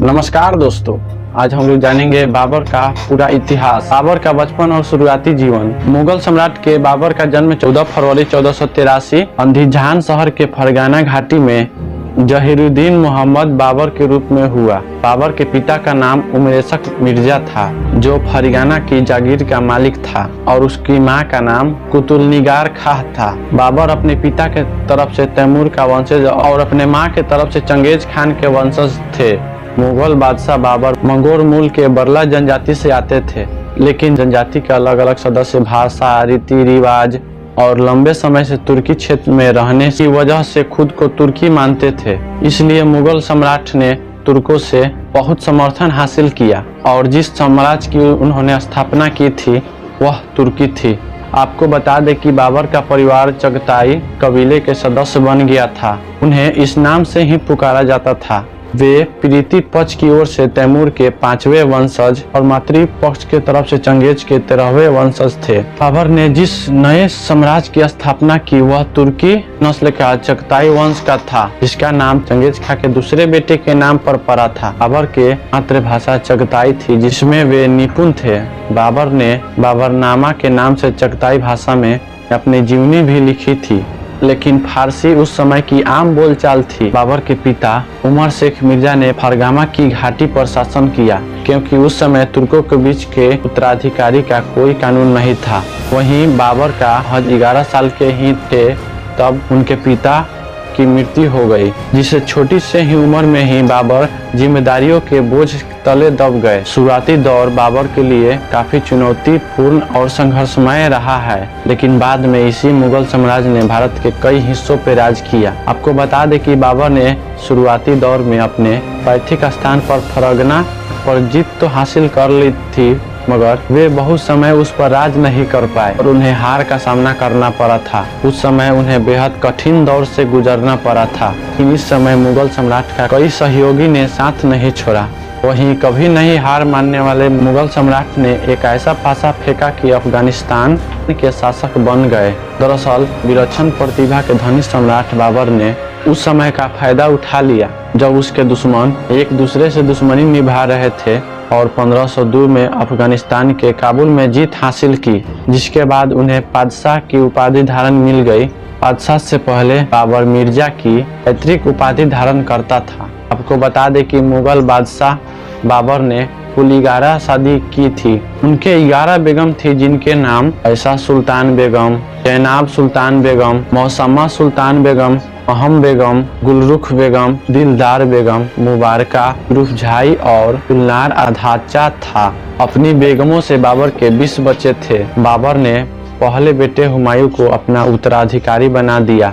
नमस्कार दोस्तों, आज हम लोग जानेंगे बाबर का पूरा इतिहास। बाबर का बचपन और शुरुआती जीवन। मुगल सम्राट के बाबर का जन्म 14 फरवरी 1483 अंधीजान शहर के फरगाना घाटी में जहीरुद्दीन मोहम्मद बाबर के रूप में हुआ। बाबर के पिता का नाम उमरेशक मिर्जा था, जो फरगाना की जागीर का मालिक था, और उसकी मां का नाम कुतुलनिगार खां था। बाबर अपने पिता के तरफ से तैमूर का वंशज और अपने मां के तरफ से चंगेज खान के वंशज थे। मुगल बादशाह बाबर मंगोर मूल के बरला जनजाति से आते थे, लेकिन जनजाति के अलग अलग सदस्य भाषा, रीति रिवाज और लंबे समय से तुर्की क्षेत्र में रहने की वजह से खुद को तुर्की मानते थे। इसलिए मुगल सम्राट ने तुर्कों से बहुत समर्थन हासिल किया और जिस साम्राज्य की उन्होंने स्थापना की थी वह तुर्की थी। आपको बता दें कि बाबर का परिवार चगताई कबीले के सदस्य बन गया था। उन्हें इस नाम से ही पुकारा जाता था। वे प्रीति पक्ष की ओर से तैमूर के 5वें वंशज और मातृ पक्ष के तरफ से चंगेज के 13वें वंशज थे। बाबर ने जिस नए साम्राज्य की स्थापना की वह तुर्की नस्ल का चगताई वंश का था, जिसका नाम चंगेज खां के दूसरे बेटे के नाम पर पड़ा था। बाबर के मातृभाषा चगताई थी, जिसमें वे निपुण थे। बाबर ने बाबरनामा के नाम से चगताई भाषा में अपनी जीवनी भी लिखी थी, लेकिन फारसी उस समय की आम बोलचाल थी। बाबर के पिता उमर शेख मिर्जा ने फरगाना की घाटी पर शासन किया, क्योंकि उस समय तुर्कों के बीच के उत्तराधिकारी का कोई कानून नहीं था। वहीं बाबर का हज 11 साल के ही थे तब उनके पिता की मृत्यु हो गई, जिससे छोटी से ही उम्र में ही बाबर जिम्मेदारियों के बोझ तले दब गए। शुरुआती दौर बाबर के लिए काफी चुनौतीपूर्ण और संघर्षमय रहा है, लेकिन बाद में इसी मुगल साम्राज्य ने भारत के कई हिस्सों पर राज किया। आपको बता दें कि बाबर ने शुरुआती दौर में अपने पैतृक स्थान पर फरगना पर जीत तो हासिल कर ली थी, मगर वे बहुत समय उस पर राज नहीं कर पाए और उन्हें हार का सामना करना पड़ा था। उस समय उन्हें बेहद कठिन दौर से गुजरना पड़ा था। इस समय मुगल सम्राट का कई सहयोगी ने साथ नहीं छोड़ा। वहीं कभी नहीं हार मानने वाले मुगल सम्राट ने एक ऐसा पासा फेंका कि अफगानिस्तान के शासक बन गए। दरअसल विलक्षण प्रतिभा के धनी सम्राट बाबर ने उस समय का फायदा उठा लिया, जब उसके दुश्मन एक दूसरे से दुश्मनी निभा रहे थे, और 1502 में अफगानिस्तान के काबुल में जीत हासिल की, जिसके बाद उन्हें बादशाह की उपाधि धारण मिल गई। बादशाह से पहले बाबर मिर्जा की पैतृक उपाधि धारण करता था। आपको बता दें कि मुगल बादशाह बाबर ने कुल 11 शादी की थी। उनके 11 बेगम थी, जिनके नाम ऐसा सुल्तान बेगम, जैनाब सुल्तान बेगम, मौसमा सुल्तान बेगम, अहम बेगम, गुलरुख बेगम, दिलदार बेगम, मुबारका, रुफझाई और गुलनार आधाचा था। अपनी बेगमों से बाबर के 20 बच्चे थे। बाबर ने पहले बेटे हुमायूं को अपना उत्तराधिकारी बना दिया।